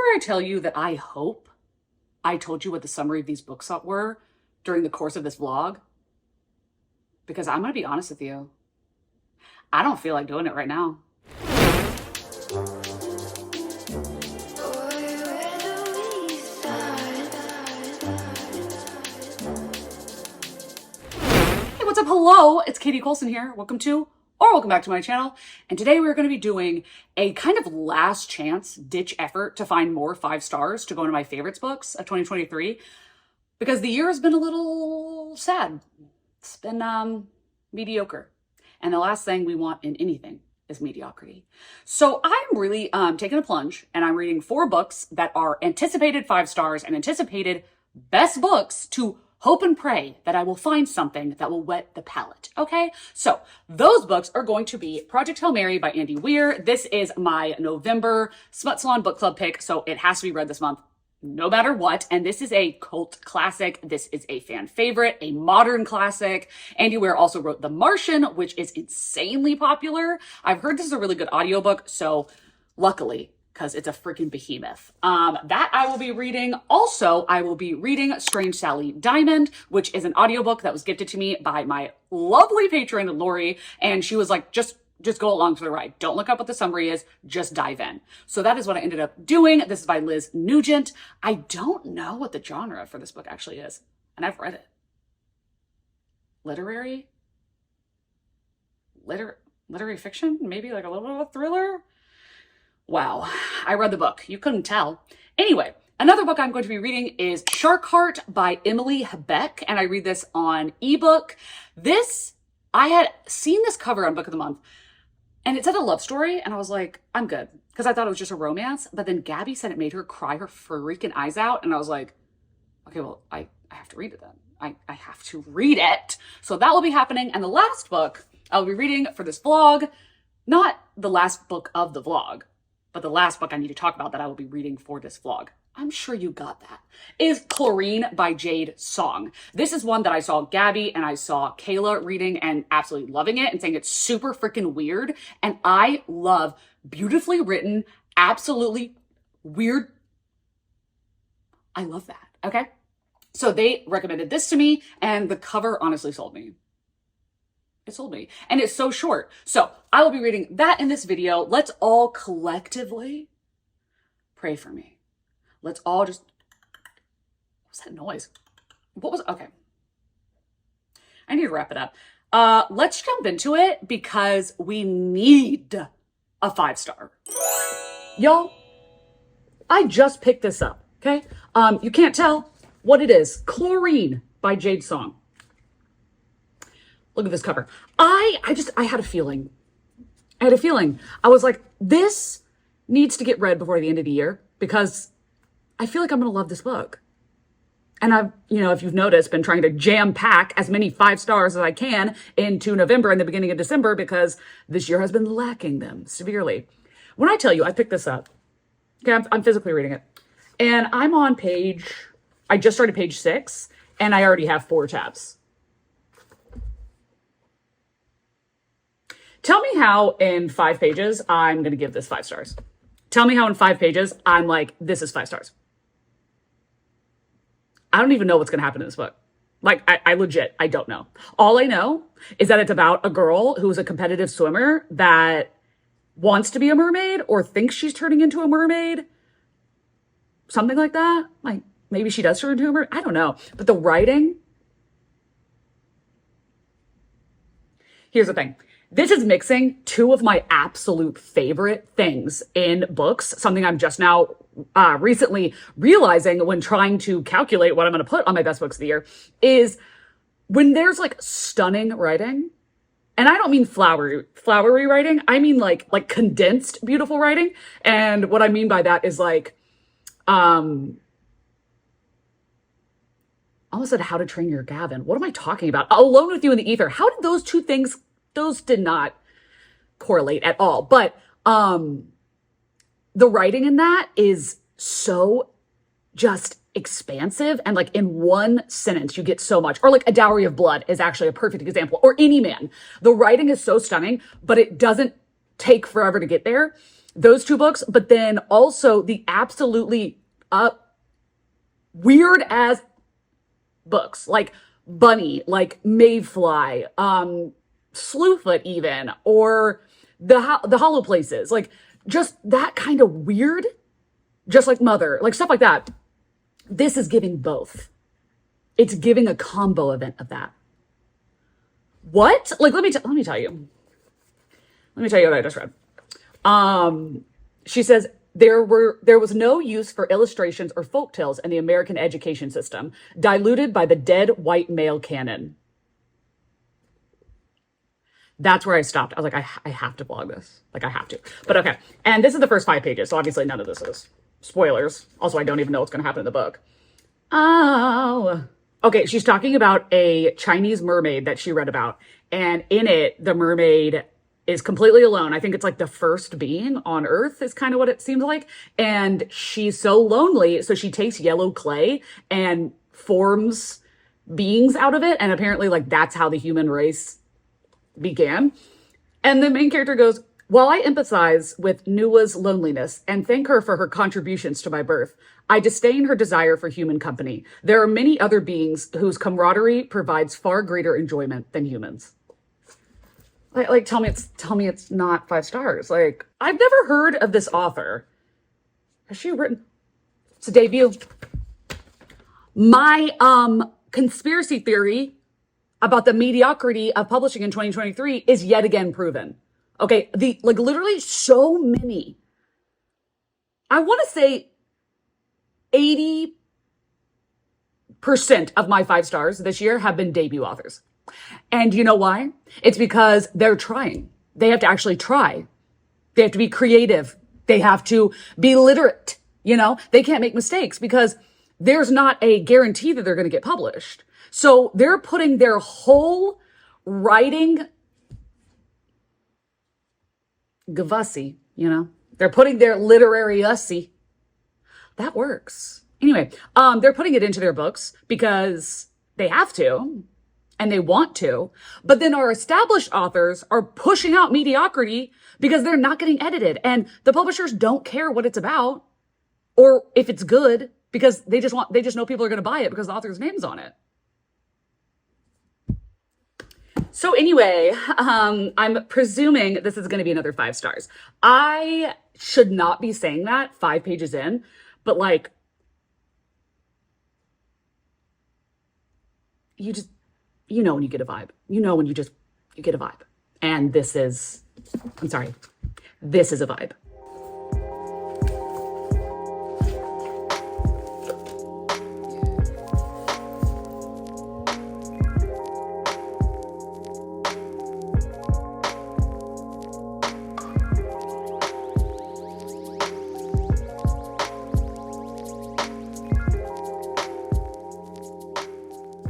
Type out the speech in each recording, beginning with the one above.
I tell you that I hope I told you what the summary of these books were during the course of this vlog? Because I'm going to be honest with you. I don't feel like doing it right now. Hey, what's up? Hello, it's Katie Colson here. Welcome back to my channel. And today we're going to be doing a kind of last chance ditch effort to find more 5 stars to go into my favorites books of 2023, because the year has been a little sad. It's been mediocre. And the last thing we want in anything is mediocrity. So I'm really taking a plunge, and I'm reading 4 books that are anticipated 5 stars and anticipated best books to hope and pray that I will find something that will whet the palate, okay? So those books are going to be Project Hail Mary by Andy Weir. This is my November Smut Salon Book Club pick, so it has to be read this month no matter what. And this is a cult classic. This is a fan favorite, a modern classic. Andy Weir also wrote The Martian, which is insanely popular. I've heard this is a really good audiobook, so luckily, because it's a freaking behemoth. That I will be reading. Also, I will be reading Strange Sally Diamond, which is an audiobook that was gifted to me by my lovely patron, Lori. And she was like, just go along for the ride. Don't look up what the summary is, just dive in. So that is what I ended up doing. This is by Liz Nugent. I don't know what the genre for this book actually is, and I've read it. Literary fiction? Maybe like a little bit of a thriller? Wow, I read the book. You couldn't tell. Anyway, another book I'm going to be reading is Shark Heart by Emily Beck, and I read this on ebook. I had seen this cover on Book of the Month, and it said a love story, and I was like, I'm good, because I thought it was just a romance. But then Gabby said it made her cry her freaking eyes out, and I was like, okay, well, I have to read it then. I have to read it. So that will be happening. And the last book I'll be reading for this vlog, not the last book of the vlog, but the last book I need to talk about that I will be reading for this vlog, I'm sure you got that, is Chlorine by Jade Song. This is one that I saw Gabby and I saw Kayla reading and absolutely loving it and saying it's super freaking weird. And I love beautifully written, absolutely weird. I love that, okay? So they recommended this to me, and the cover honestly sold me. It sold me. And it's so short. So I will be reading that in this video. Let's all collectively pray for me. Let's all just, what's that noise? Okay. I need to wrap it up. Let's jump into it because we need a 5-star. Y'all, I just picked this up, okay? You can't tell what it is. Chlorine by Jade Song. Look at this cover. I had a feeling. I was like, this needs to get read before the end of the year because I feel like I'm going to love this book. And I've, if you've noticed, been trying to jam pack as many 5 stars as I can into November and the beginning of December because this year has been lacking them severely. When I tell you I picked this up, okay, I'm physically reading it. And I'm on I just started page 6 and I already have 4 tabs. Tell me how in 5 pages I'm going to give this 5 stars. Tell me how in 5 pages I'm like, this is 5 stars. I don't even know what's going to happen in this book. Like, I legit, I don't know. All I know is that it's about a girl who's a competitive swimmer that wants to be a mermaid or thinks she's turning into a mermaid. Something like that. Like, maybe she does turn into a mermaid. I don't know. But the writing. Here's the thing. This is mixing 2 of my absolute favorite things in books, something I'm just now recently realizing when trying to calculate what I'm going to put on my best books of the year, is when there's like stunning writing, and I don't mean flowery writing, I mean like condensed beautiful writing. And what I mean by that is like, I almost said How to Train Your Gavin. What am I talking about? Alone with You in the Ether. How did those 2 things, those did not correlate at all. But the writing in that is so just expansive, and like in one sentence you get so much. Or like A Dowry of Blood is actually a perfect example. Or Any Man. The writing is so stunning, but it doesn't take forever to get there. Those two books, but then also the absolutely weird as books like Bunny, like Mayfly, Slewfoot even, or the Hollow Places, like just that kind of weird, just like Mother, like stuff like that. This is giving both. It's giving a combo event of that. What? Like, let me tell you. Let me tell you what I just read. She says there was no use for illustrations or folktales in the American education system, diluted by the dead white male canon. That's where I stopped. I was like, I have to blog this. Like, I have to. But okay. And this is the first 5 pages, so obviously none of this is spoilers. Also, I don't even know what's going to happen in the book. Oh. Okay, she's talking about a Chinese mermaid that she read about. And in it, the mermaid is completely alone. I think it's like the first being on Earth is kind of what it seems like. And she's so lonely, so she takes yellow clay and forms beings out of it. And apparently, like, that's how the human race began. And the main character goes, while I empathize with Nua's loneliness and thank her for her contributions to my birth, I disdain her desire for human company. There are many other beings whose camaraderie provides far greater enjoyment than humans. Like, tell me it's not 5 stars. Like, I've never heard of this author. Has she written? It's a debut. My conspiracy theory about the mediocrity of publishing in 2023 is yet again proven. Okay, literally so many. I want to say 80% of my 5 stars this year have been debut authors. And you know why? It's because they're trying. They have to actually try. They have to be creative. They have to be literate. They can't make mistakes because there's not a guarantee that they're going to get published. So they're putting their whole writing gavussi, they're putting their literary ussy. That works. Anyway, they're putting it into their books because they have to and they want to. But then our established authors are pushing out mediocrity because they're not getting edited. And the publishers don't care what it's about or if it's good because they just know people are going to buy it because the author's name's on it. So anyway, I'm presuming this is going to be another 5 stars. I should not be saying that 5 pages in, but like, when you get a vibe, when you get a vibe. And this is a vibe.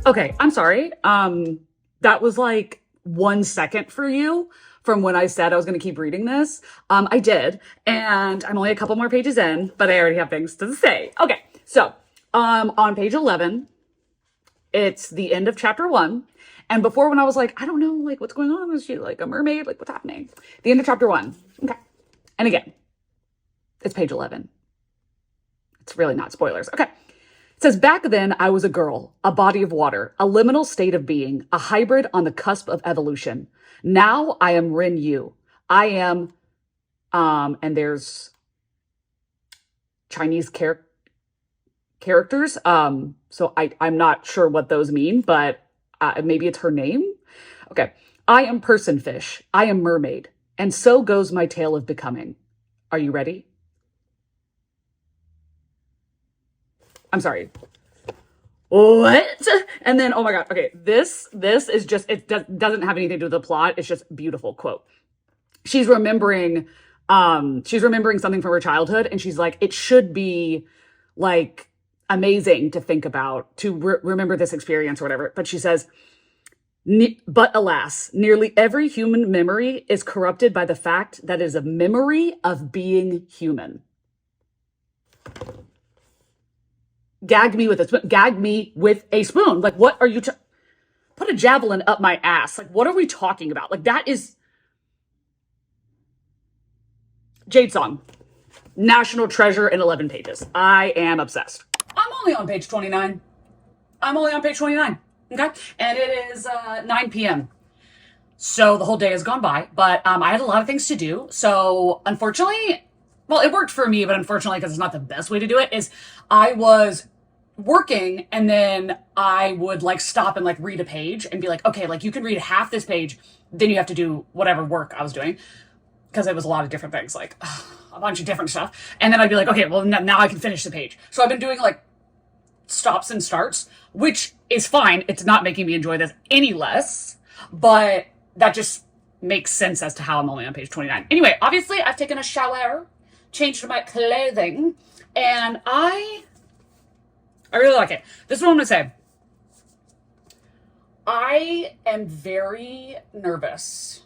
Okay, I'm sorry. That was like 1 second for you from when I said I was going to keep reading this. I did, and I'm only a couple more pages in, but I already have things to say. Okay, so on page 11, it's the end of chapter 1. And before, when I was like, I don't know, like, what's going on? Is she like a mermaid? Like, what's happening? The end of chapter 1. Okay. And again, it's page 11. It's really not spoilers. Okay. It says, back then, I was a girl, a body of water, a liminal state of being, a hybrid on the cusp of evolution. Now I am Ren Yu. I am, and there's Chinese characters. So I'm not sure what those mean, but maybe it's her name. Okay. I am person fish. I am mermaid. And so goes my tale of becoming. Are you ready? I'm sorry. What? And then, oh my God. Okay. This is just, it doesn't have anything to do with the plot. It's just beautiful quote. She's remembering something from her childhood. And she's like, it should be like amazing to think about, to remember this experience or whatever. But she says, but alas, nearly every human memory is corrupted by the fact that it is a memory of being human. Gag me with a spoon. Like, what are you put a javelin up my ass? Like, what are we talking about? Like, that is, Jade Song, National Treasure in 11 pages. I am obsessed. I'm only on page 29. Okay. And it is 9 p.m. So the whole day has gone by, but I had a lot of things to do. So unfortunately, well, it worked for me, but unfortunately, because it's not the best way to do it, is I was working and then I would like stop and like read a page and be like, okay, like you can read half this page, then you have to do whatever work I was doing. Because it was a lot of different things, like a bunch of different stuff. And then I'd be like, okay, well now I can finish the page. So I've been doing like stops and starts, which is fine. It's not making me enjoy this any less, but that just makes sense as to how I'm only on page 29. Anyway, obviously I've taken a shower, changed my clothing, and I really like it. This is what I'm gonna say. I am very nervous,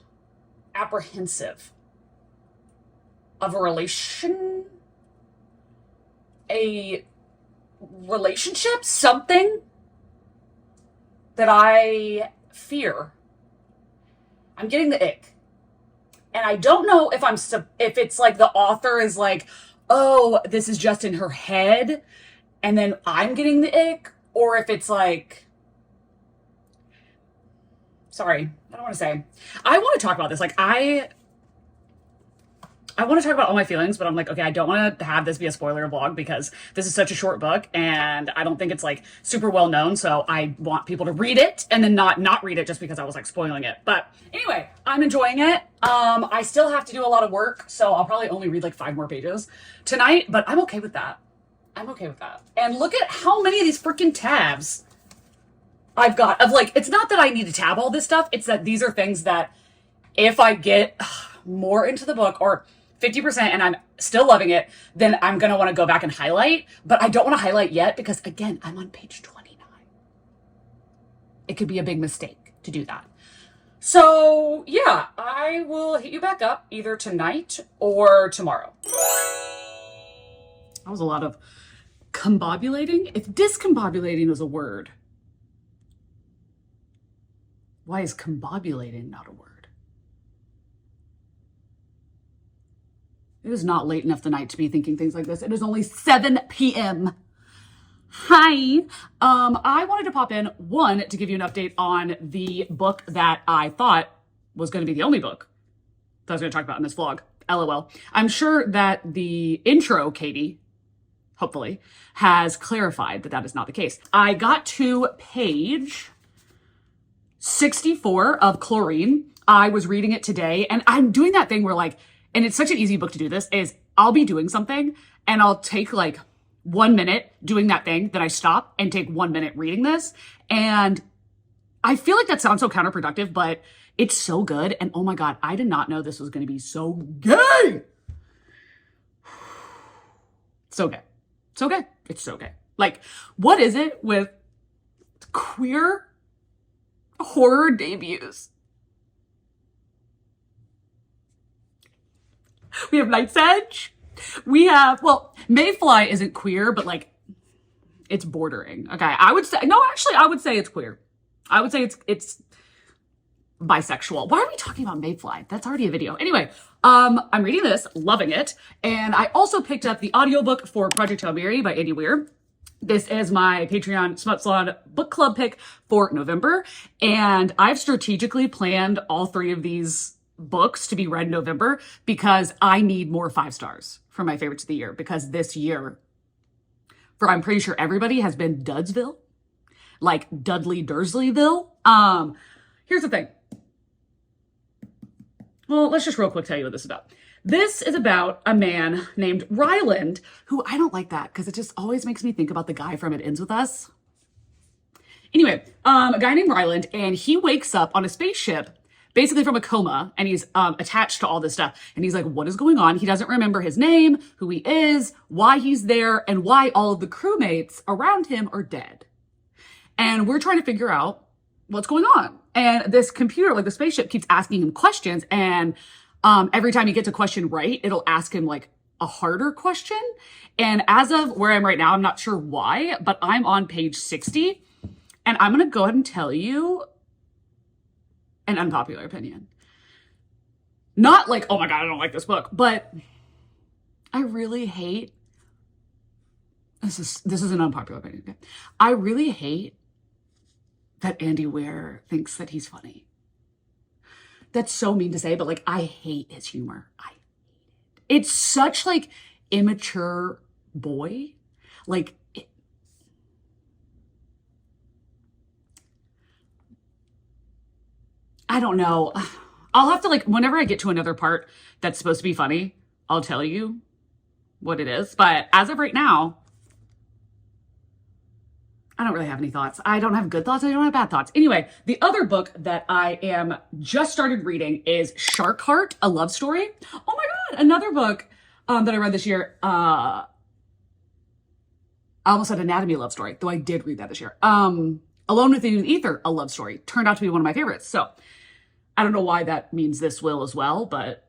apprehensive of a relationship, something that I fear. I'm getting the ick. And I don't know if it's like the author is like, oh, this is just in her head, and then I'm getting the ick, or if it's like, sorry, I don't want to say. I want to talk about this. Like, I want to talk about all my feelings, but I'm like, okay, I don't want to have this be a spoiler vlog because this is such a short book and I don't think it's like super well known. So I want people to read it and then not read it just because I was like spoiling it. But anyway, I'm enjoying it. I still have to do a lot of work, so I'll probably only read like 5 more pages tonight, but I'm okay with that. And look at how many of these freaking tabs I've got of like, it's not that I need to tab all this stuff. It's that these are things that if I get more into the book or 50% and I'm still loving it, then I'm going to want to go back and highlight, but I don't want to highlight yet because again, I'm on page 29. It could be a big mistake to do that. So yeah, I will hit you back up either tonight or tomorrow. That was a lot of combobulating. If discombobulating is a word, why is combobulating not a word? It is not late enough the night to be thinking things like this. It is only 7 p.m. Hi. I wanted to pop in, one, to give you an update on the book that I thought was going to be the only book that I was going to talk about in this vlog. LOL. I'm sure that the intro, Katie, hopefully, has clarified that that is not the case. I got to page 64 of Chlorine. I was reading it today, and I'm doing that thing where like, and it's such an easy book to do this, is I'll be doing something and I'll take like 1 minute doing that thing, then I stop and take 1 minute reading this. And I feel like that sounds so counterproductive, but it's so good. And oh my God, I did not know this was going to be so gay. So gay. So gay. It's so gay. Like, what is it with queer horror debuts? We have Night's Edge. We have, well, Mayfly isn't queer, but like, it's bordering. Okay, I would say, no, actually, I would say it's queer. I would say it's bisexual. Why are we talking about Mayfly? That's already a video. Anyway, I'm reading this, loving it. And I also picked up the audiobook for Project Hail Mary by Andy Weir. This is my Patreon Smut Salon book club pick for November. And I've strategically planned all 3 of these books to be read in November because I need more 5 stars for my favorites of the year, because this year, for I'm pretty sure everybody, has been Dudsville, like Dudley Dursleyville. Here's the thing. Well, let's just real quick tell you what this is about. This is about a man named Ryland, who I don't like that because it just always makes me think about the guy from It Ends With Us. Anyway, a guy named Ryland, and he wakes up on a spaceship basically from a coma, and he's attached to all this stuff. And he's like, what is going on? He doesn't remember his name, who he is, why he's there, and why all of the crewmates around him are dead. And we're trying to figure out what's going on. And this computer, like the spaceship, keeps asking him questions. And every time he gets a question right, it'll ask him like a harder question. And as of where I'm right now, I'm not sure why, but I'm on page 60. And I'm going to go ahead and tell you an unpopular opinion. Not like, oh my God, I don't like this book, but I really hate, this is an unpopular opinion. Okay? I really hate that Andy Weir thinks that he's funny. That's so mean to say, but like, I hate his humor. It's such like immature boy. Like, I don't know. I'll have to like, whenever I get to another part that's supposed to be funny, I'll tell you what it is. But as of right now, I don't really have any thoughts. I don't have good thoughts. I don't have bad thoughts. Anyway, the other book that I am just started reading is Shark Heart, a love story. Oh my God, another book that I read this year. I almost said Anatomy, a love story, though I did read that this year. Alone with You in the Ether, a love story, turned out to be one of my favorites. So I don't know why that means this will as well, but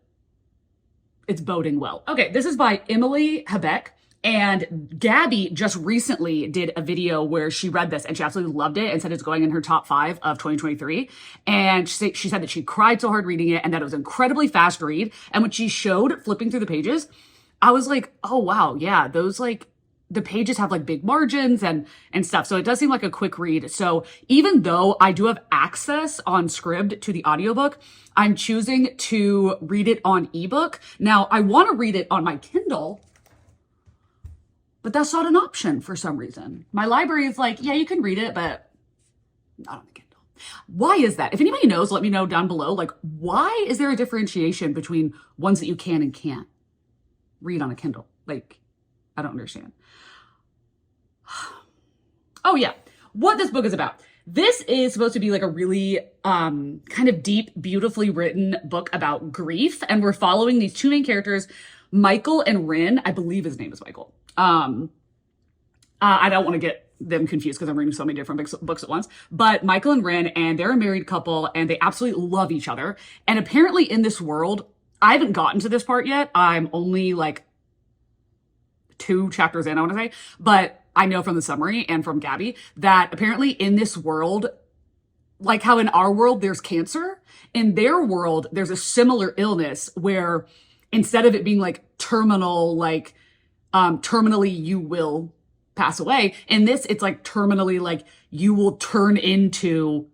it's boding well. Okay, this is by Emily Hebeck. And Gabby just recently did a video where she read this and she absolutely loved it and said it's going in her top 5 of 2023. And she said that she cried so hard reading it and that it was an incredibly fast read. And when she showed flipping through the pages, I was like, oh wow, yeah, those like, the pages have like big margins and stuff. So it does seem like a quick read. So even though I do have access on Scribd to the audiobook, I'm choosing to read it on ebook. Now I want to read it on my Kindle, but that's not an option for some reason. My library is like, yeah, you can read it, but not on the Kindle. Why is that? If anybody knows, let me know down below. Like, why is there a differentiation between ones that you can and can't read on a Kindle? Like, I don't understand. Oh yeah, what this book is about. This is supposed to be like a really kind of deep, beautifully written book about grief. And we're following these two main characters, Michael and Rin. I believe his name is Michael. I don't want to get them confused because I'm reading so many different books at once, but Michael and Rin, and they're a married couple and they absolutely love each other. And apparently in this world, I haven't gotten to this part yet. I'm only like 2 chapters in, I want to say, but I know from the summary and from Gabby that apparently in this world, like how in our world there's cancer, in their world there's a similar illness where instead of it being like terminal, like terminally you will pass away, in this it's like terminally like you will turn into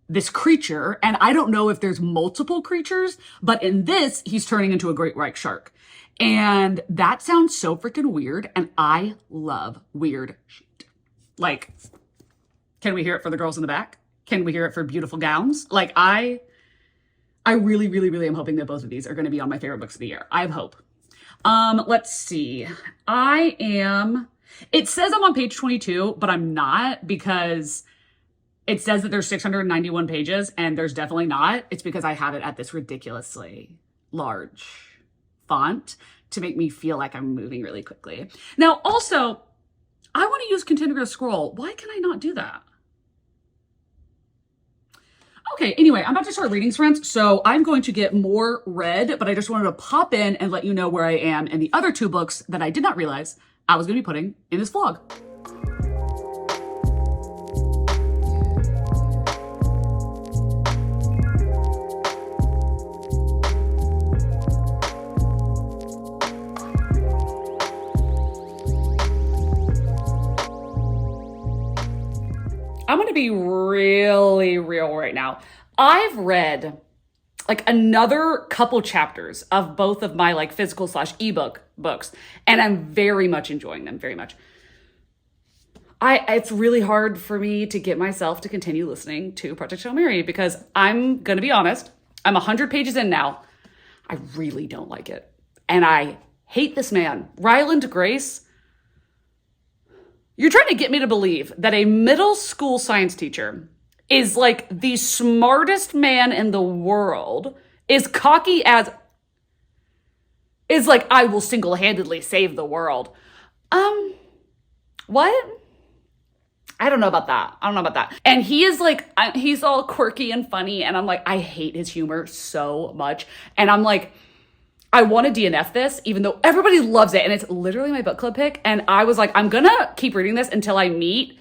this creature. And I don't know if there's multiple creatures, but in this he's turning into a great white shark. And that sounds so freaking weird. And I love weird shit. Like, can we hear it for the girls in the back? Can we hear it for beautiful gowns? Like, I really, really, really am hoping that both of these are going to be on my favorite books of the year. I have hope. Let's see. It says I'm on page 22, but I'm not, because it says that there's 691 pages and there's definitely not. It's because I have it at this ridiculously large font to make me feel like I'm moving really quickly. Now, also, I want to use continuous scroll. Why can I not do that? Okay, anyway, I'm about to start reading, friends, so I'm going to get more read, but I just wanted to pop in and let you know where I am in the other 2 books that I did not realize I was going to be putting in this vlog. I'm going to be really real right now. I've read like another couple chapters of both of my like physical / ebook books, and I'm very much enjoying them, very much. It's really hard for me to get myself to continue listening to Project Hail Mary because I'm going to be honest, I'm 100 pages in now. I really don't like it. And I hate this man, Ryland Grace. You're trying to get me to believe that a middle school science teacher is like the smartest man in the world, is cocky as, is like, I will single-handedly save the world. What? I don't know about that. And he is like, he's all quirky and funny. And I'm like, I hate his humor so much. And I'm like, I want to DNF this, even though everybody loves it. And it's literally my book club pick. And I was like, I'm going to keep reading this until I meet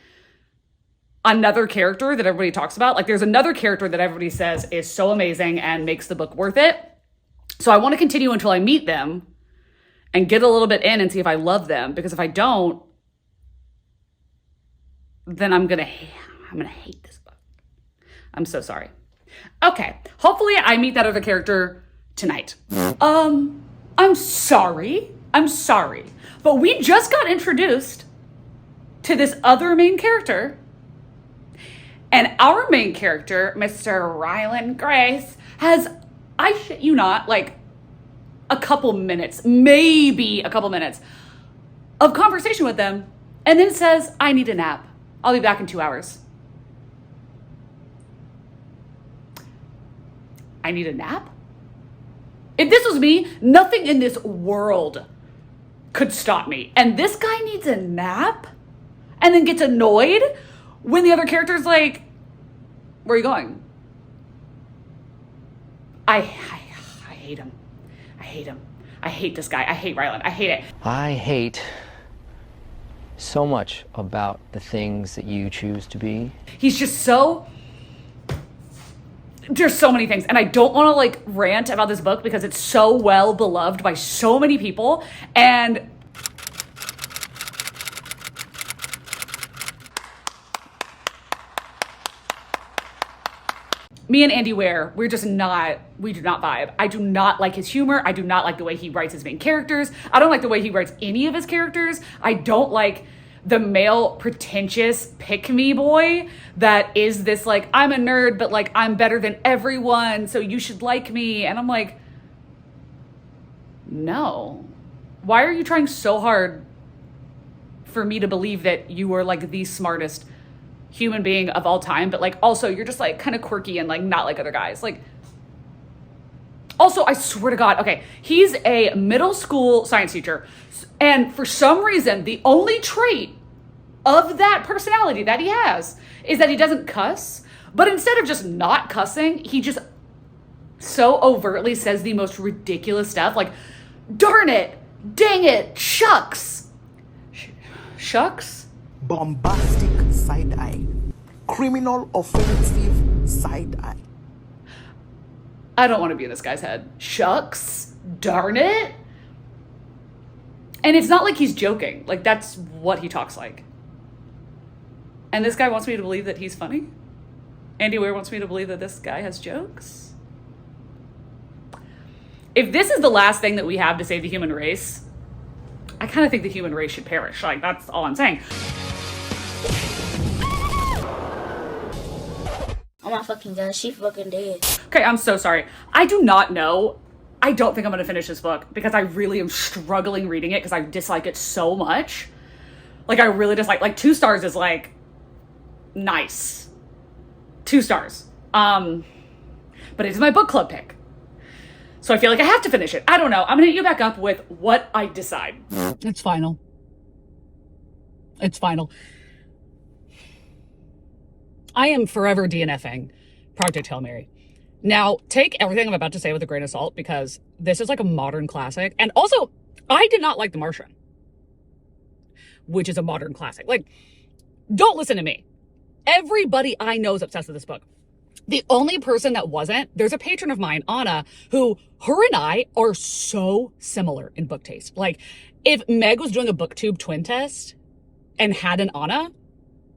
another character that everybody talks about. Like, there's another character that everybody says is so amazing and makes the book worth it. So I want to continue until I meet them. and get a little bit in and see if I love them. Because if I don't, then I'm gonna hate this book. I'm so sorry. Okay, hopefully I meet that other character tonight. I'm sorry, but we just got introduced to this other main character, and our main character, Mr. Ryland Grace, has, I shit you not, like a couple minutes, maybe a couple minutes of conversation with them, and then says, I need a nap. I'll be back in 2 hours. I need a nap? If this was me, nothing in this world could stop me. And this guy needs a nap and then gets annoyed when the other character's like, where are you going? I hate him. I hate him. I hate this guy. I hate Ryland. I hate it. I hate so much about the things that you choose to be. He's just so... There's so many things, and I don't want to like rant about this book because it's so well beloved by so many people, and me and Andy Ware, we do not vibe. I do not like his humor. I do not like the way he writes his main characters. I don't like the way he writes any of his characters. I don't like the male pretentious pick-me boy that is this like, I'm a nerd, but like I'm better than everyone, so you should like me. And I'm like, no. Why are you trying so hard for me to believe that you are like the smartest human being of all time, but like also you're just like kind of quirky and like not like other guys? Like, also, I swear to God, okay, he's a middle school science teacher, and for some reason, the only trait of that personality that he has is that he doesn't cuss, but instead of just not cussing, he just so overtly says the most ridiculous stuff, like, darn it, dang it, shucks. Shucks? Bombastic side-eye. Criminal offensive side-eye. I don't want to be in this guy's head. Shucks, darn it. And it's not like he's joking. Like, that's what he talks like. And this guy wants me to believe that he's funny. Andy Ware wants me to believe that this guy has jokes. If this is the last thing that we have to save the human race, I kind of think the human race should perish. Like, that's all I'm saying. Oh my fucking god, she fucking dead. Okay, I'm so sorry. I do not know. I don't think I'm going to finish this book because I really am struggling reading it because I dislike it so much. Like, I really dislike, like 2 stars is like, nice. 2 stars. But it's my book club pick. So I feel like I have to finish it. I don't know. I'm going to hit you back up with what I decide. It's final. It's final. I am forever DNFing Project Hail Mary. Now, take everything I'm about to say with a grain of salt because this is like a modern classic. And also, I did not like The Martian, which is a modern classic. Like, don't listen to me. Everybody I know is obsessed with this book. The only person that wasn't, there's a patron of mine, Anna, who, her and I are so similar in book taste. Like, if Meg was doing a booktube twin test and had an Anna,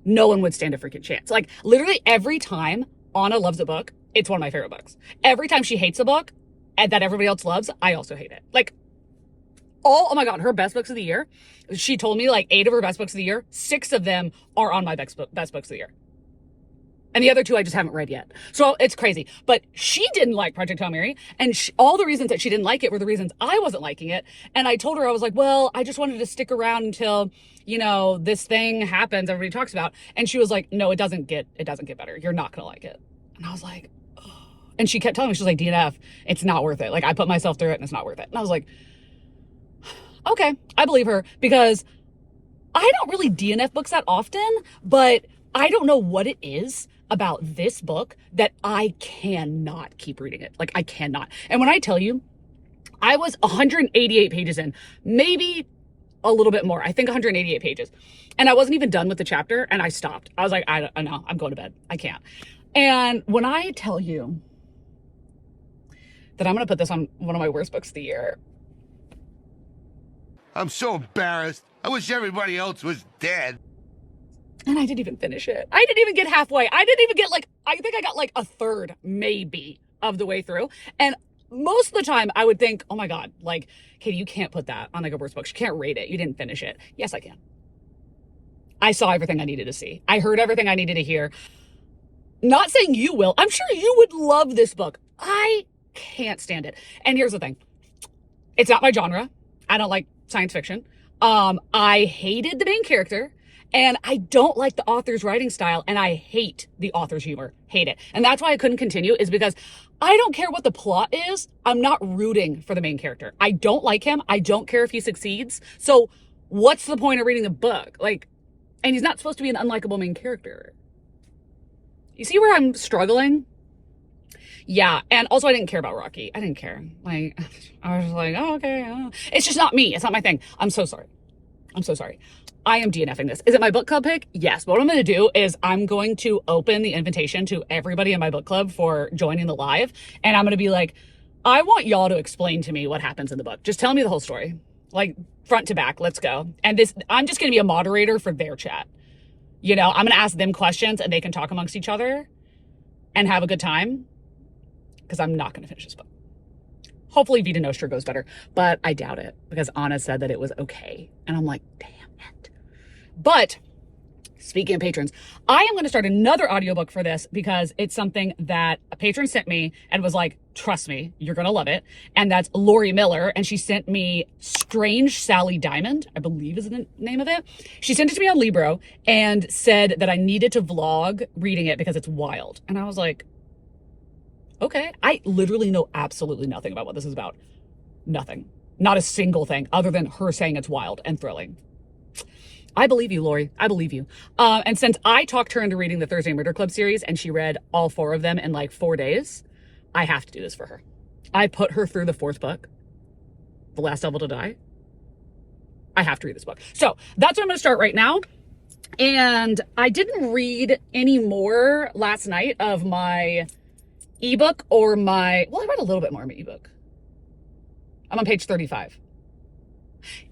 no one would stand a freaking chance. Like, literally every time Anna loves a book, it's one of my favorite books. Every time she hates a book and that everybody else loves, I also hate it. Like, oh my God, her best books of the year, she told me like 8 of her best books of the year, 6 of them are on my best books of the year. And the other 2 I just haven't read yet. So it's crazy. But she didn't like Project Hail Mary. And all the reasons that she didn't like it were the reasons I wasn't liking it. And I told her, I was like, well, I just wanted to stick around until, you know, this thing happens everybody talks about. And she was like, no, it doesn't get better. You're not going to like it. And I was like, oh. And she kept telling me, she was like, DNF, it's not worth it. Like, I put myself through it and it's not worth it. And I was like, okay, I believe her, because I don't really DNF books that often, but I don't know what it is about this book that I cannot keep reading it. Like, I cannot. And when I tell you, I was 188 pages in, maybe a little bit more. I think 188 pages. And I wasn't even done with the chapter and I stopped. I was like, I know, I'm going to bed. I can't. And when I tell you that I'm going to put this on one of my worst books of the year, I'm so embarrassed. I wish everybody else was dead. And I didn't even finish it. I didn't even get halfway. I didn't even get I think I got a third maybe of the way through. And most of the time I would think, oh my God, Katie, you can't put that on a worst book. You can't rate it. You didn't finish it. Yes, I can. I saw everything I needed to see. I heard everything I needed to hear. Not saying you will. I'm sure you would love this book. I can't stand it. And here's the thing. It's not my genre. I don't like science fiction. I hated the main character. And I don't like the author's writing style, and I hate the author's humor. Hate it. And that's why I couldn't continue, is because I don't care what the plot is. I'm not rooting for the main character. I don't like him. I don't care if he succeeds. So what's the point of reading the book? And he's not supposed to be an unlikable main character. You see where I'm struggling? Yeah. And also I didn't care about Rocky. I didn't care. I was like, oh, okay. Oh. It's just not me. It's not my thing. I'm so sorry. I am DNFing this. Is it my book club pick? Yes. But what I'm going to do is I'm going to open the invitation to everybody in my book club for joining the live. And I'm going to be like, I want y'all to explain to me what happens in the book. Just tell me the whole story. Front to back. Let's go. And I'm just going to be a moderator for their chat. I'm going to ask them questions and they can talk amongst each other and have a good time. Because I'm not going to finish this book. Hopefully Vita Nostra goes better. But I doubt it. Because Anna said that it was okay. And I'm like, damn it. But speaking of patrons, I am going to start another audiobook for this because it's something that a patron sent me and was like, trust me, you're going to love it. And that's Lori Miller. And she sent me Strange Sally Diamond, I believe is the name of it. She sent it to me on Libro and said that I needed to vlog reading it because it's wild. And I was like, okay. I literally know absolutely nothing about what this is about. Nothing. Not a single thing other than her saying it's wild and thrilling. I believe you, Lori. I believe you. And since I talked her into reading the Thursday Murder Club series and she read all 4 of them in 4 days, I have to do this for her. I put her through the 4th book, The Last Devil to Die. I have to read this book. So that's what I'm going to start right now. And I didn't read any more last night of my ebook or I read a little bit more of my ebook. I'm on page 35.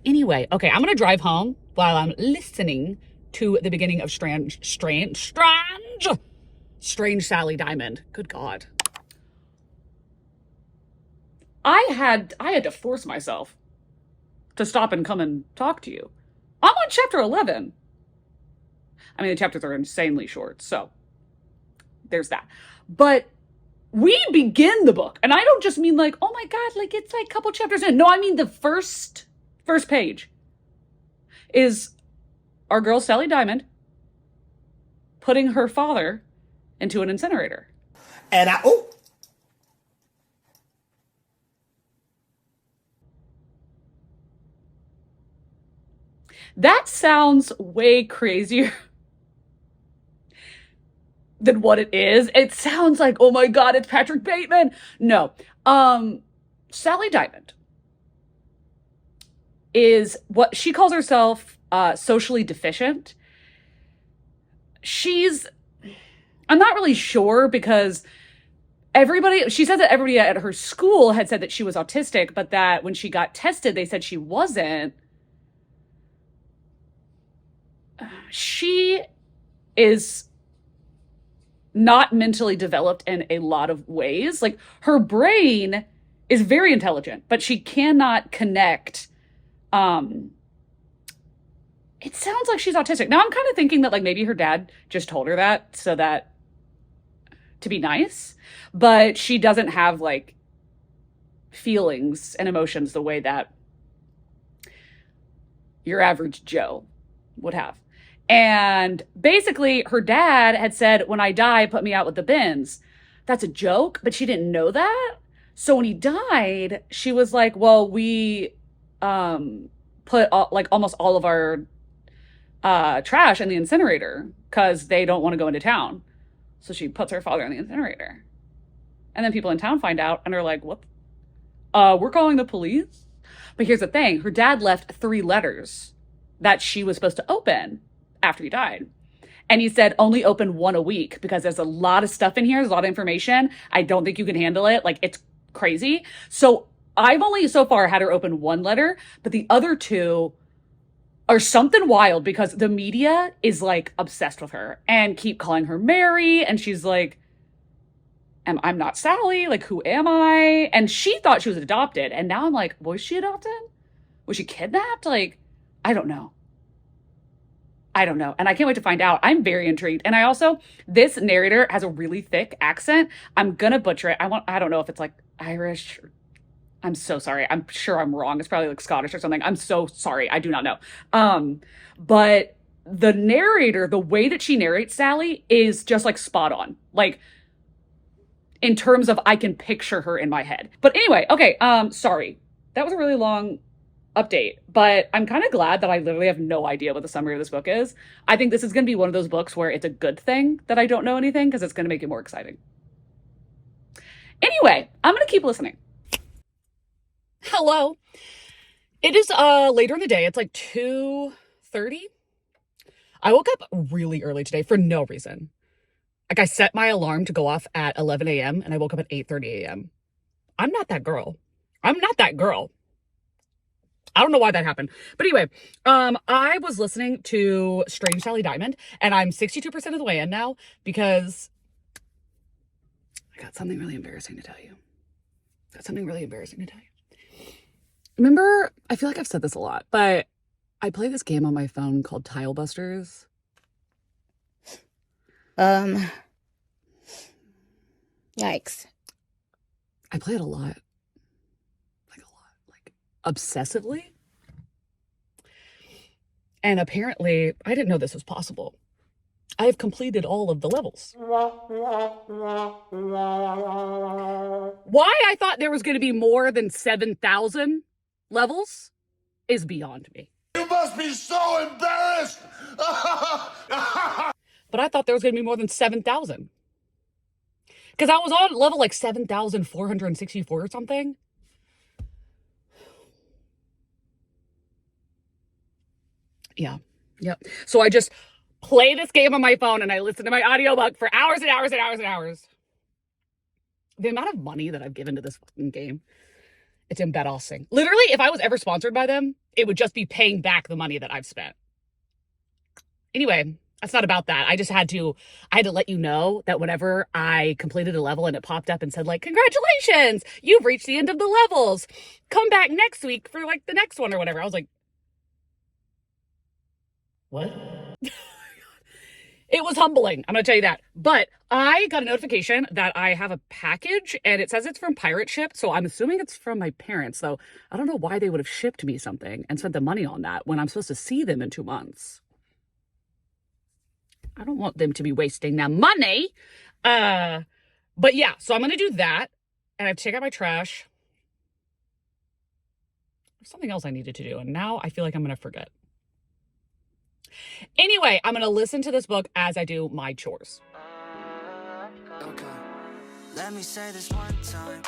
Anyway, okay, I'm going to drive home while I'm listening to the beginning of Strange Sally Diamond. Good God. I had to force myself to stop and come and talk to you. I'm on chapter 11. I mean, the chapters are insanely short, so there's that. But we begin the book, and I don't just mean oh my God, it's a couple chapters in. No, I mean the first page is our girl Sally Diamond putting her father into an incinerator. And That sounds way crazier than what it is. It sounds like, oh my God, it's Patrick Bateman. No. Sally Diamond is what she calls herself socially deficient. I'm not really sure because she said that everybody at her school had said that she was autistic, but that when she got tested, they said she wasn't. She is not mentally developed in a lot of ways. Her brain is very intelligent, but she cannot connect. It sounds like she's autistic. Now I'm kind of thinking that maybe her dad just told her that so that to be nice, but she doesn't have feelings and emotions the way that your average Joe would have. And basically her dad had said, when I die, put me out with the bins. That's a joke, but she didn't know that. So when he died, she was like, well, we put almost all of our trash in the incinerator because they don't want to go into town. So she puts her father in the incinerator. And then people in town find out and are like, what? We're calling the police? But here's the thing. Her dad left 3 letters that she was supposed to open after he died. And he said, only open 1 a week because there's a lot of stuff in here. There's a lot of information. I don't think you can handle it. It's crazy. So I've only so far had her open one letter, but the other two are something wild because the media is like obsessed with her and keep calling her Mary. And she's like, I'm not Sally. Like, who am I? And she thought she was adopted. And now I'm like, was she adopted? Was she kidnapped? Like, I don't know. And I can't wait to find out. I'm very intrigued. And I also, this narrator has a really thick accent. I'm gonna butcher it. I don't know if it's like Irish. I'm so sorry. I'm sure I'm wrong. It's probably like Scottish or something. I'm so sorry. I do not know. But the narrator, the way that she narrates Sally is just like spot on. Like, in terms of I can picture her in my head. But anyway, okay, sorry. That was a really long update, but I'm kind of glad that I literally have no idea what the summary of this book is. I think this is going to be one of those books where it's a good thing that I don't know anything because it's going to make it more exciting. Anyway, I'm going to keep listening. Hello. It is later in the day. It's like 2:30. I woke up really early today for no reason. Like, I set my alarm to go off at 11 a.m. and I woke up at 8:30 a.m. I'm not that girl. I don't know why that happened. But anyway, I was listening to Strange Sally Diamond, and I'm 62% of the way in now because I got something really embarrassing to tell you. Remember, I feel like I've said this a lot, but I play this game on my phone called Tile Busters. Yikes. I play it a lot. Like obsessively. And apparently, I didn't know this was possible. I have completed all of the levels. Why I thought there was going to be more than 7,000 levels is beyond me. You must be so embarrassed! But I thought there was going to be more than 7,000. Because I was on level like 7,464 or something. Yeah. Yep. So I just play this game on my phone and I listen to my audiobook for hours and hours and hours and hours. The amount of money that I've given to this fucking game, it's embarrassing. Literally, if I was ever sponsored by them, it would just be paying back the money that I've spent. Anyway, that's not about that. I had to let you know that whenever I completed a level and it popped up and said like, congratulations, you've reached the end of the levels. Come back next week for like the next one or whatever. I was like, what? It was humbling. I'm going to tell you that. But I got a notification that I have a package and it says it's from Pirate Ship. So I'm assuming it's from my parents. So I don't know why they would have shipped me something and spent the money on that when I'm supposed to see them in 2 months. I don't want them to be wasting their money. But yeah, so I'm going to do that. And I have to take out my trash. There's something else I needed to do. And now I feel like I'm going to forget. Anyway, I'm going to listen to this book as I do my chores. Okay. Let me say this one time,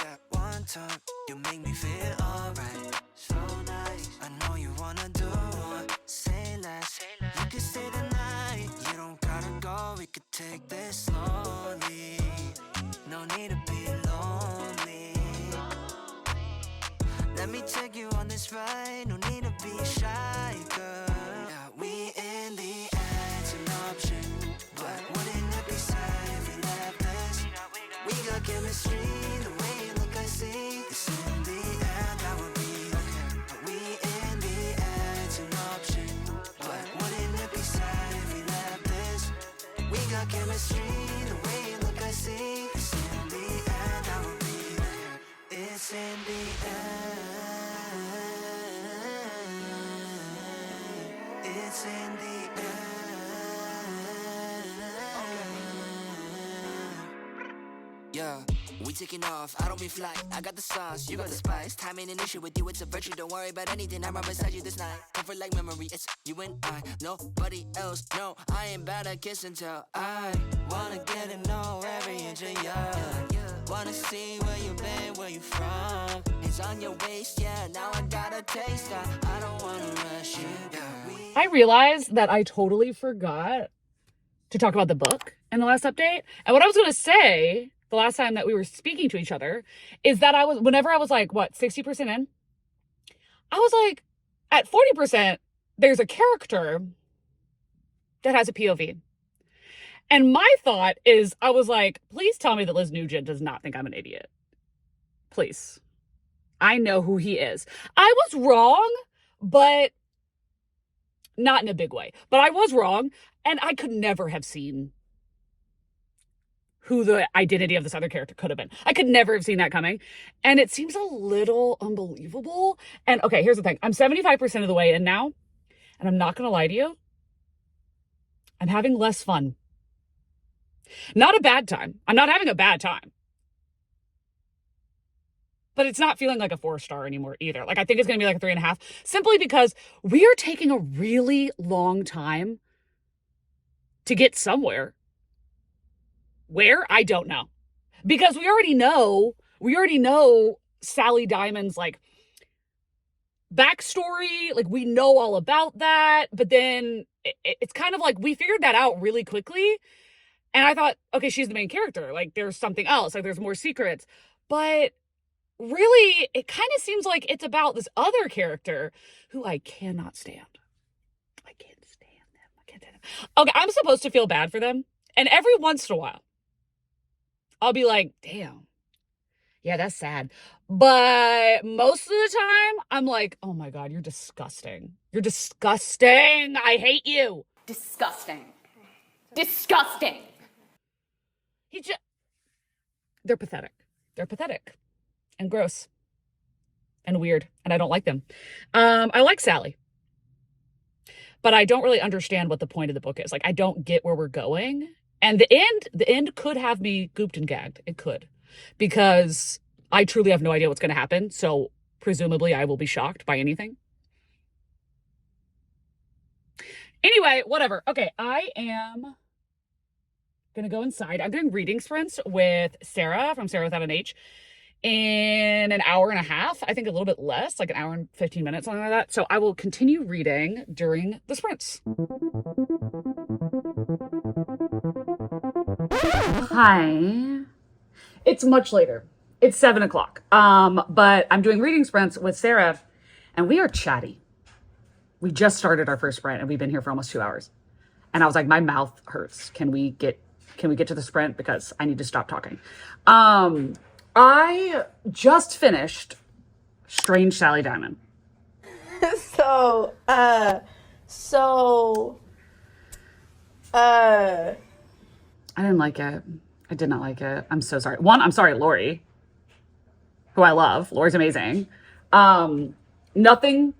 you make me feel alright. So nice. I know you wanna do more. Say less. You can stay the night. You don't gotta go. We could take this slowly. No need to be lonely. Let me take you on this ride. No need to be shy, girl. Yeah, we in the edge an option, but wouldn't it be sad if we left this? We got chemistry, the way you look I see. It's in the air, that would be okay. But we in the edge an option, but wouldn't it be sad if we left this? We got chemistry, the way you look I see. It's in the air, that would be okay. It's in the air. It's in the air. Yeah, we taking off, I don't be fly. I got the sauce, you got the spice. Time ain't an issue with you, it's a virtue. Don't worry about anything, I'm right beside you this night. Comfort like memory, it's you and I. Nobody else, no, I ain't bad at kiss and tell. I wanna get to know every inch of you. Wanna see where you been, where you from. It's on your waist, yeah, now I got a taste. I don't wanna rush you, I realized that I totally forgot to talk about the book in the last update. And what I was going to say the last time that we were speaking to each other, is that whenever I was like, what, 60% in? I was like, at 40%, there's a character that has a POV. And my thought is, I was like, please tell me that Liz Nugent does not think I'm an idiot. Please. I know who he is. I was wrong, but not in a big way. But I was wrong, and I could never have seen who the identity of this other character could have been. I could never have seen that coming. And it seems a little unbelievable. And okay, here's the thing. I'm 75% of the way in now, and I'm not going to lie to you. I'm having less fun. Not a bad time. I'm not having a bad time. But it's not feeling like a 4-star anymore either. Like, I think it's going to be like a 3.5, simply because we are taking a really long time to get somewhere. Where? I don't know. Because we already know Sally Diamond's like backstory. Like, we know all about that. But then it's kind of like we figured that out really quickly. And I thought, okay, she's the main character. Like, there's something else. Like, there's more secrets. But really, it kind of seems like it's about this other character who I cannot stand. I can't stand them. I can't stand them. Okay, I'm supposed to feel bad for them. And every once in a while, I'll be like, damn. Yeah, that's sad. But most of the time, I'm like, oh my God, you're disgusting. You're disgusting. I hate you. Disgusting. Disgusting. They're pathetic. They're pathetic and gross and weird, and I don't like them. I like Sally, but I don't really understand what the point of the book is. Like, I don't get where we're going. And the end could have me gooped and gagged. It could, because I truly have no idea what's going to happen. So presumably I will be shocked by anything. Anyway, whatever. Okay, I am going to go inside. I'm doing reading sprints with Sarah from Sarah Without an H in an hour and a half. I think a little bit less, like an hour and 15 minutes, something like that. So I will continue reading during the sprints. Hi. It's much later. It's 7 o'clock. But I'm doing reading sprints with Sarah, and we are chatty. We just started our first sprint, and we've been here for almost 2 hours. And I was like, my mouth hurts. Can we get to the sprint? Because I need to stop talking. I just finished Strange Sally Diamond. I didn't like it. I did not like it. I'm so sorry. One, I'm sorry, Lori, who I love. Lori's amazing. Nothing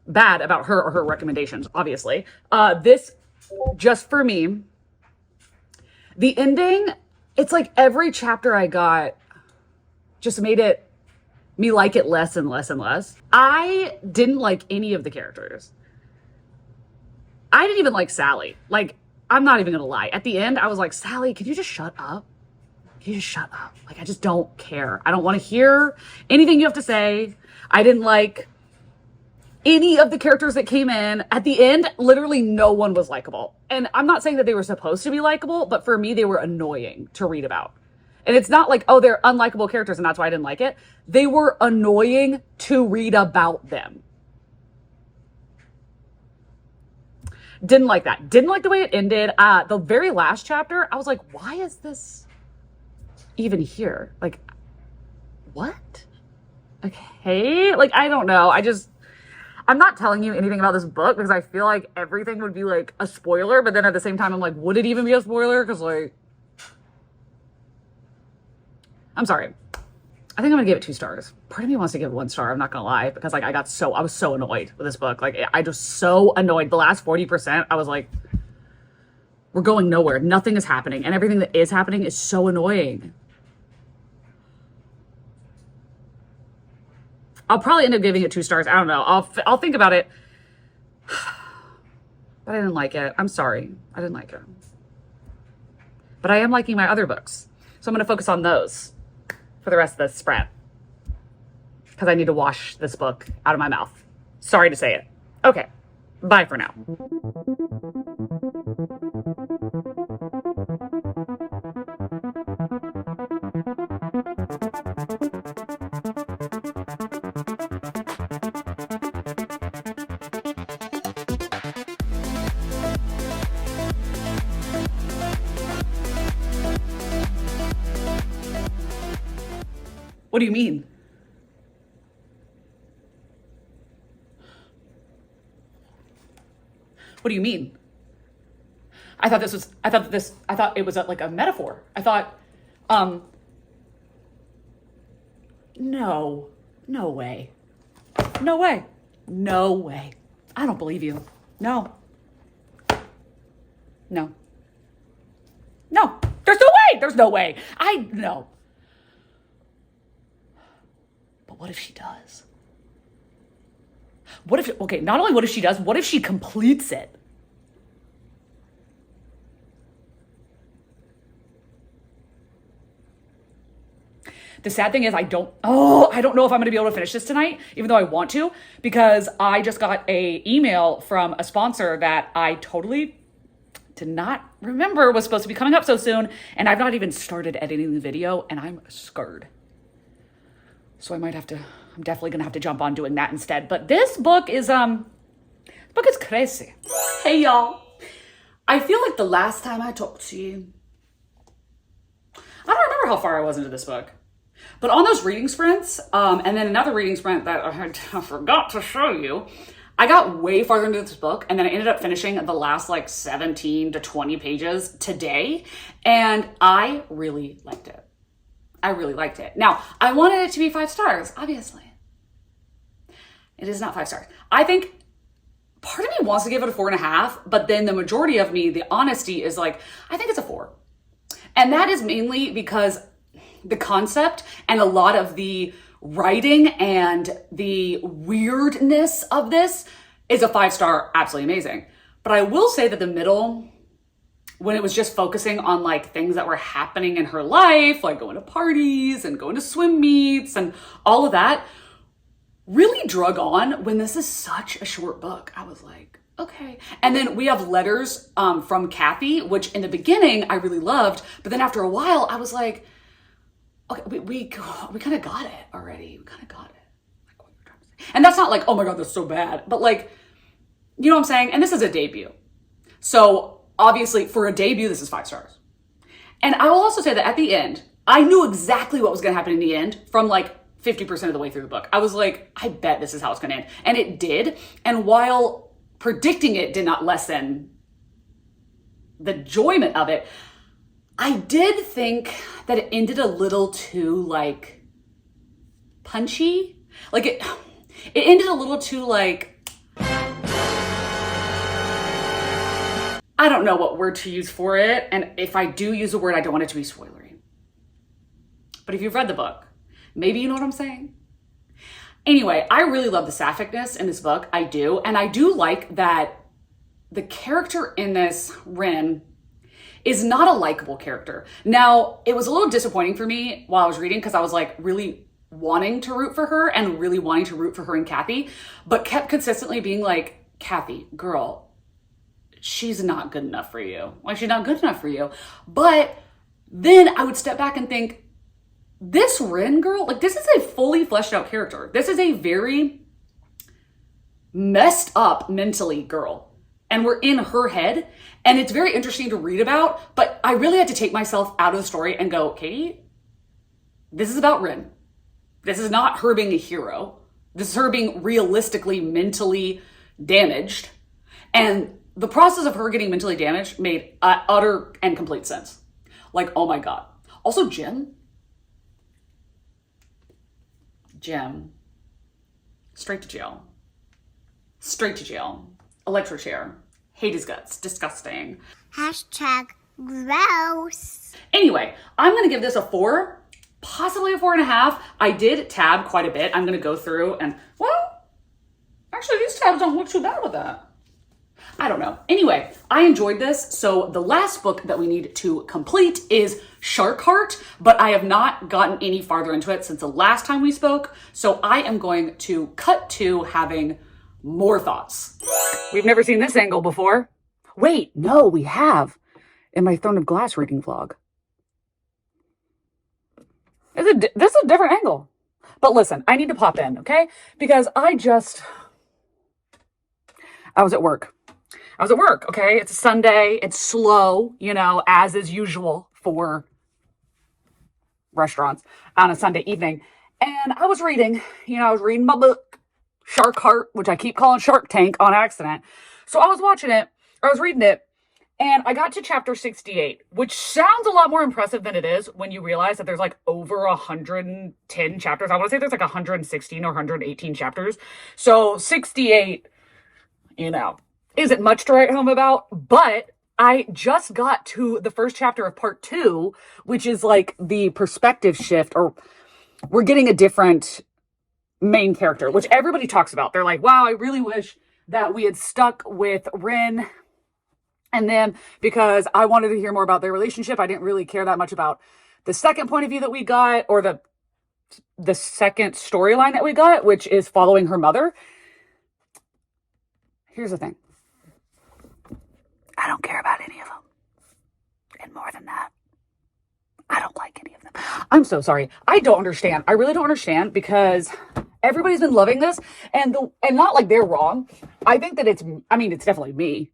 bad about her or her recommendations, obviously. This, just for me, the ending, it's like every chapter I got just made me like it less and less and less. I didn't like any of the characters. I didn't even like Sally. Like, I'm not even gonna lie. At the end, I was like, Sally, can you just shut up? Can you just shut up? Like, I just don't care. I don't want to hear anything you have to say. I didn't like any of the characters that came in. At the end, literally no one was likable. And I'm not saying that they were supposed to be likable, but for me, they were annoying to read about. And it's not like, oh, they're unlikable characters and that's why I didn't like it. They were annoying to read about them. Didn't like that. Didn't like the way it ended. The very last chapter, I was like, why is this even here? Like, what? Okay. Like, I don't know. I'm not telling you anything about this book because I feel like everything would be like a spoiler. But then at the same time, I'm like, would it even be a spoiler? Because like, I'm sorry. I think I'm gonna give it 2 stars. Part of me wants to give it 1 star. I'm not gonna lie, because like I was so annoyed with this book. Like, I just so annoyed. The last 40%, I was like, we're going nowhere. Nothing is happening, and everything that is happening is so annoying. I'll probably end up giving it 2 stars. I don't know. I'll think about it. But I didn't like it. I'm sorry. I didn't like it. But I am liking my other books, so I'm gonna focus on those for the rest of this sprint, because I need to wash this book out of my mouth. Sorry to say it. Okay, bye for now. What do you mean? What do you mean? I thought it was like a metaphor. I thought, no way. No way. No way. I don't believe you. No. No. No. There's no way. There's no way. No. But what if she does? Not only what if she does, what if she completes it? The sad thing is I don't know if I'm going to be able to finish this tonight, even though I want to, because I just got a email from a sponsor that I totally did not remember was supposed to be coming up so soon. And I've not even started editing the video and I'm scared. So I'm definitely going to have to jump on doing that instead. But this book is crazy. Hey y'all. I feel like the last time I talked to you, I don't remember how far I was into this book. But on those reading sprints, and then another reading sprint that I forgot to show you, I got way farther into this book, and then I ended up finishing the last like 17 to 20 pages today, and I really liked it. I really liked it. Now, I wanted it to be 5 stars, obviously. It is not 5 stars. I think part of me wants to give it a 4.5, but then the majority of me, the honesty is like, I think it's a 4. And that is mainly because the concept and a lot of the writing and the weirdness of this is a 5-star, absolutely amazing. But I will say that the middle, when it was just focusing on like things that were happening in her life, like going to parties and going to swim meets and all of that, really drug on when this is such a short book. I was like, okay. And then we have letters from Kathy, which in the beginning I really loved, but then after a while I was like, okay, we kind of got it already. We kind of got it. Like what you're trying to say. And that's not like, oh my God, that's so bad. But like, you know what I'm saying? And this is a debut. So obviously for a debut, this is 5 stars. And I will also say that at the end, I knew exactly what was going to happen in the end from like 50% of the way through the book. I was like, I bet this is how it's going to end. And it did. And while predicting it did not lessen the enjoyment of it, I did think that it ended a little too like punchy. Like it ended a little too like, I don't know what word to use for it. And if I do use a word, I don't want it to be spoilery. But if you've read the book, maybe you know what I'm saying. Anyway, I really love the sapphicness in this book. I do. And I do like that the character in this, Rin, is not a likable character. Now, it was a little disappointing for me while I was reading because I was like really wanting to root for her and really wanting to root for her and Kathy, but kept consistently being like, Kathy, girl, she's not good enough for you. Like, she's not good enough for you. But then I would step back and think, this Rin girl, like this is a fully fleshed out character. This is a very messed up mentally girl. And we're in her head. And it's very interesting to read about, but I really had to take myself out of the story and go, Katie, this is about Rin. This is not her being a hero. This is her being realistically mentally damaged. And the process of her getting mentally damaged made utter and complete sense. Like, oh my God. Also, Jim, straight to jail. Straight to jail. Electric chair. Hate his guts. Disgusting. Hashtag gross. Anyway, I'm going to give this a 4, possibly a 4.5. I did tab quite a bit. I'm going to go through and, well, actually these tabs don't look too bad with that. I don't know. Anyway, I enjoyed this. So the last book that we need to complete is Shark Heart, but I have not gotten any farther into it since the last time we spoke. So I am going to cut to having more thoughts. We've never seen this angle before. Wait, no, we have. In my Throne of Glass reading vlog. This is a different angle. But listen, I need to pop in, okay? Because I was at work. Okay? It's a Sunday. It's slow, you know, as is usual for restaurants on a Sunday evening. And I was reading, I was reading my book, Shark Heart, which I keep calling Shark Tank on accident. So I was reading it, and I got to chapter 68, which sounds a lot more impressive than it is when you realize that there's like over 110 chapters. I want to say there's like 116 or 118 chapters. So 68, isn't much to write home about, but I just got to the first chapter of part 2, which is like the perspective shift, or we're getting a different main character, which everybody talks about. They're like, wow, I really wish that we had stuck with Rin and them, because I wanted to hear more about their relationship. I didn't really care that much about the second point of view that we got, or the second storyline that we got, which is following her mother. Here's the thing. I don't care about any of them. And more than that, I don't like any of them. I'm so sorry. I don't understand. I really don't understand, because everybody's been loving this, and not like they're wrong. I think that it's definitely me,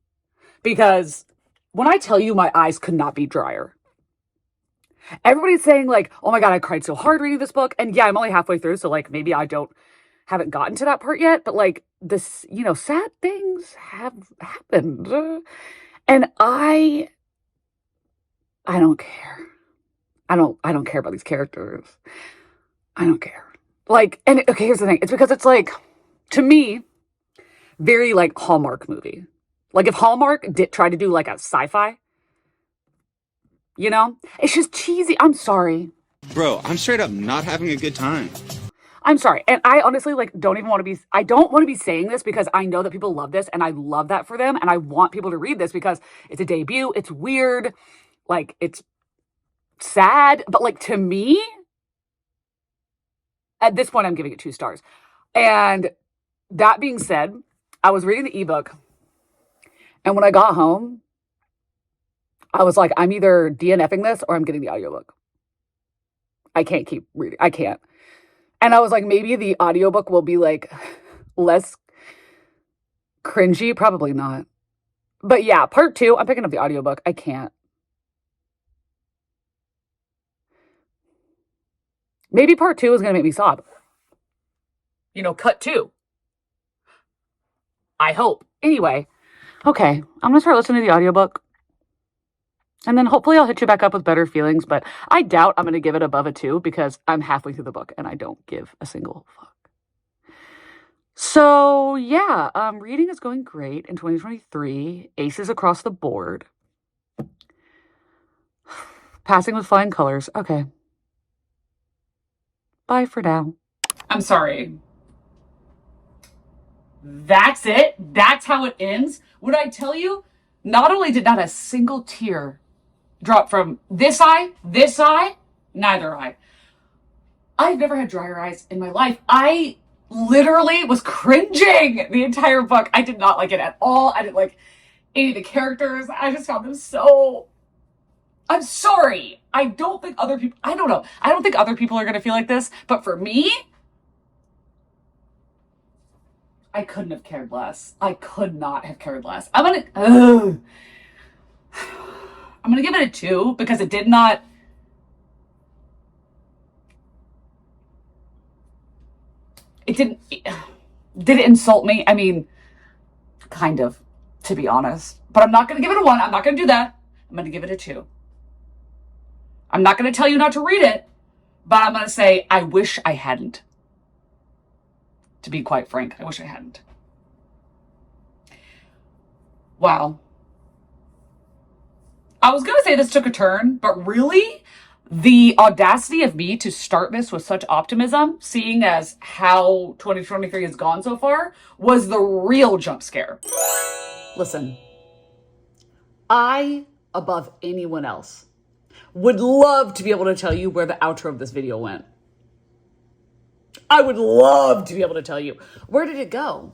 because when I tell you my eyes could not be drier, everybody's saying like, oh my God, I cried so hard reading this book. And yeah, I'm only halfway through. So like, maybe I haven't gotten to that part yet, but like this, sad things have happened. And I don't care. I don't care about these characters. I don't care. Like, and okay, here's the thing. It's because it's like, to me, very like Hallmark movie. Like if Hallmark tried to do like a sci-fi, it's just cheesy. I'm sorry. Bro, I'm straight up not having a good time. I'm sorry. And I honestly don't want to be saying this, because I know that people love this, and I love that for them. And I want people to read this because it's a debut. It's weird. Like, it's sad. But like, to me, at this point, I'm giving it 2 stars. And that being said, I was reading the ebook, and when I got home, I was like, I'm either DNFing this or I'm getting the audiobook. I can't keep reading. I can't. And I was like, maybe the audiobook will be like less cringy. Probably not. But yeah, part 2, I'm picking up the audiobook. I can't. Maybe part 2 is going to make me sob. Cut 2. I hope. Anyway, okay, I'm going to start listening to the audiobook. And then hopefully I'll hit you back up with better feelings, but I doubt I'm going to give it above a 2, because I'm halfway through the book and I don't give a single fuck. So yeah, reading is going great in 2023. Aces across the board. Passing with flying colors. Okay. Bye for now. I'm sorry. That's it. That's how it ends. Would I tell you, not only did not a single tear drop from this eye, neither eye. I've never had drier eyes in my life. I literally was cringing the entire book. I did not like it at all. I didn't like any of the characters. I just found them so... I'm sorry. I don't think other people... I don't know. I don't think other people are going to feel like this. But for me, I couldn't have cared less. I could not have cared less. I'm going to give it a 2, because it did not... Did it insult me? I mean, kind of, to be honest. But I'm not going to give it a 1. I'm not going to do that. I'm going to give it a 2. I'm not going to tell you not to read it, but I'm going to say, I wish I hadn't. To be quite frank, I wish I hadn't. Wow. I was going to say this took a turn, but really, the audacity of me to start this with such optimism, seeing as how 2023 has gone so far, was the real jump scare. Listen, I, above anyone else, would love to be able to tell you where the outro of this video went. I would love to be able to tell you. Where did it go?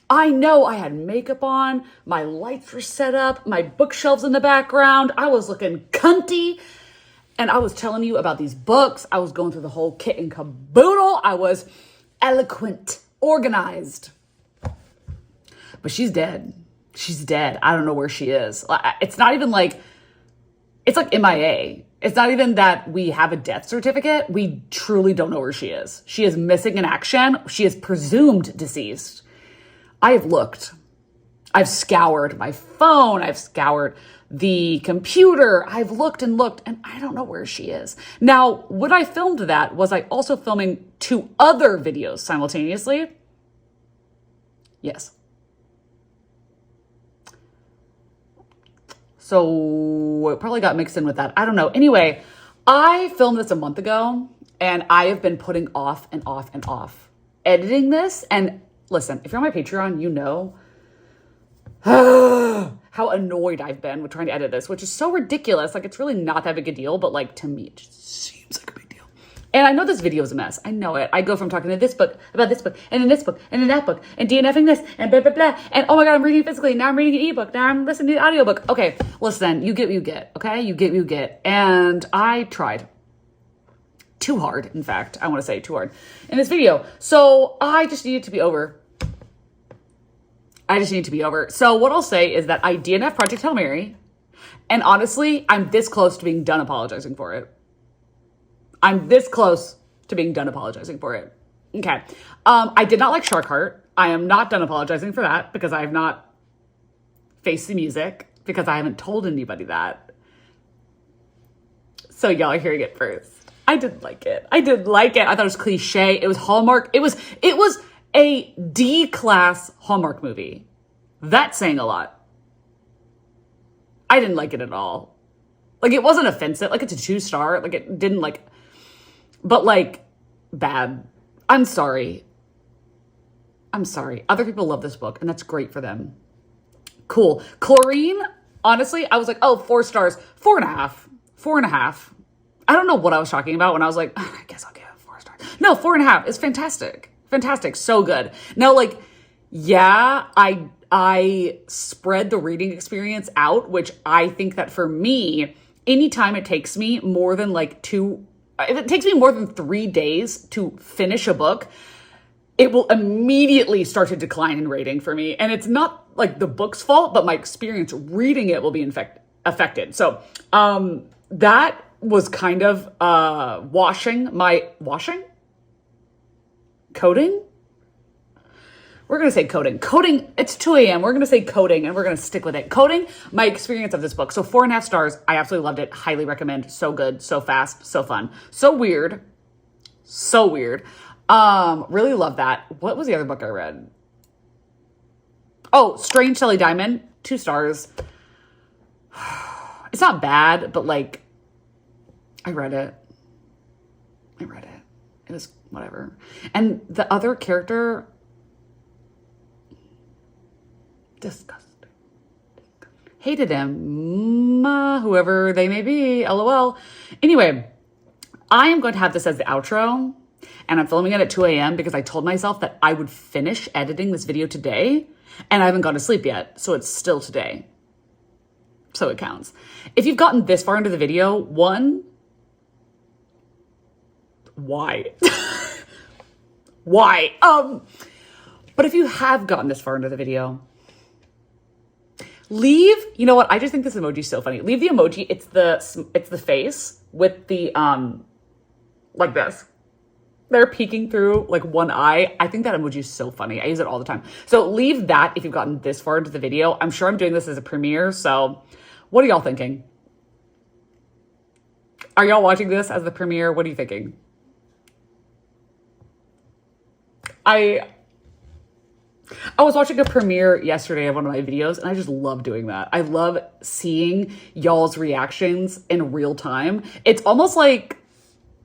I know I had makeup on, my lights were set up, my bookshelves in the background, I was looking cunty, and I was telling you about these books. I was going through the whole kit and caboodle. I was eloquent, organized. But she's dead. She's dead. I don't know where she is. It's not even like it's like MIA. It's not even that we have a death certificate. We truly don't know where she is. She is missing in action. She is presumed deceased. I have looked. I've scoured my phone. I've scoured the computer. I've looked and looked, and I don't know where she is. Now, when I filmed that, was I also filming 2 other videos simultaneously? Yes. So it probably got mixed in with that. I don't know. Anyway, I filmed this a month ago, and I have been putting off and off and off editing this. And listen, if you're on my Patreon, you know how annoyed I've been with trying to edit this, which is so ridiculous. Like, it's really not that big a deal, but like, to me, it just seems like a big deal. And I know this video is a mess. I know it. I go from talking to this book, about this book, and then this book, and then that book, and DNFing this, and blah, blah, blah. And oh my God, I'm reading it physically. Now I'm reading an ebook. Now I'm listening to the audiobook. Okay, listen, you get what you get, okay? You get what you get. And I tried. Too hard, in fact. I want to say too hard in this video. So I just need it to be over. So what I'll say is that I DNF Project Hail Mary. And honestly, I'm this close to being done apologizing for it. Okay. I did not like Shark Heart. I am not done apologizing for that because I have not faced the music, because I haven't told anybody that. So y'all are hearing it first. I didn't like it. I thought it was cliche. It was Hallmark. It was a D-class Hallmark movie. That's saying a lot. I didn't like it at all. Like, it wasn't offensive. Like, it's a 2-star. Like, it didn't like, but like, bad. I'm sorry. Other people love this book, and that's great for them. Cool. Chlorine, honestly, I was like, oh, 4 stars. 4.5. 4.5. I don't know what I was talking about when I was like, I guess I'll give it 4 stars. No, 4.5. It's fantastic. Fantastic. So good. Now, like, yeah, I spread the reading experience out, which I think that for me, anytime it takes me more than if it takes me more than 3 days to finish a book, it will immediately start to decline in rating for me. And it's not like the book's fault, but my experience reading it will be affected. So that was kind of coding? We're going to say coding. Coding, it's 2 a.m. We're going to say coding, and we're going to stick with it. Coding, my experience of this book. So 4.5 stars. I absolutely loved it. Highly recommend. So good, so fast, so fun. So weird. Really love that. What was the other book I read? Oh, Strange Shelly Diamond. 2 stars. It's not bad, but like, I read it. It was whatever. And the other character, disgusting. Hated him. Whoever they may be. LOL. Anyway, I am going to have this as the outro, and I'm filming it at 2 a.m. because I told myself that I would finish editing this video today, and I haven't gone to sleep yet, so it's still today. So it counts. If you've gotten this far into the video, one, why? Why? But if you have gotten this far into the video, leave, you know what? I just think this emoji is so funny. Leave the emoji. It's the face with the, like this. They're peeking through like one eye. I think that emoji is so funny. I use it all the time. So leave that if you've gotten this far into the video. I'm sure I'm doing this as a premiere. So what are y'all thinking? Are y'all watching this as the premiere? What are you thinking? I was watching a premiere yesterday of one of my videos, and I just love doing that. I love seeing y'all's reactions in real time. It's almost like,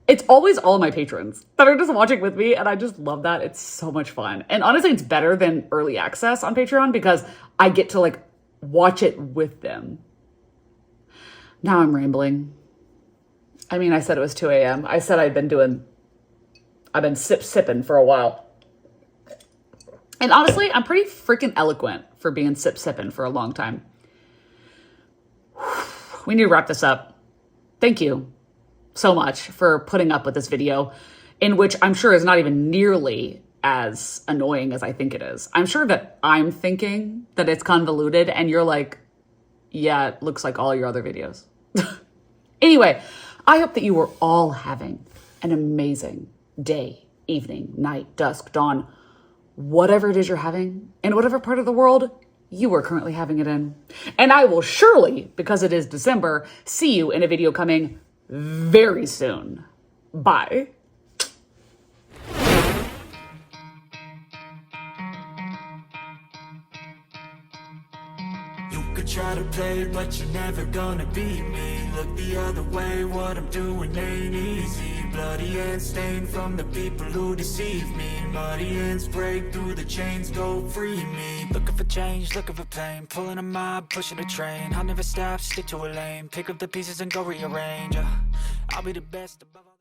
it's always all of my patrons that are just watching with me, and I just love that. It's so much fun. And honestly, it's better than early access on Patreon because I get to like watch it with them. Now I'm rambling. I mean, I said it was 2 a.m. I said I've been sipping for a while. And honestly, I'm pretty freaking eloquent for being sipping for a long time. We need to wrap this up. Thank you so much for putting up with this video, in which I'm sure is not even nearly as annoying as I think it is. I'm sure that I'm thinking that it's convoluted, and you're like, yeah, it looks like all your other videos. Anyway, I hope that you are all having an amazing day, evening, night, dusk, dawn, whatever it is you're having, in whatever part of the world you are currently having it in. And I will surely, because it is December, see you in a video coming very soon. Bye. You could try to play, but you're never gonna beat me. Look the other way, what I'm doing ain't easy. Bloody hands stained from the people who deceive me. Muddy hands break through the chains, go free me. Looking for change, looking for pain. Pulling a mob, pushing a train. I'll never stop, stick to a lane. Pick up the pieces and go rearrange. I'll be the best above all.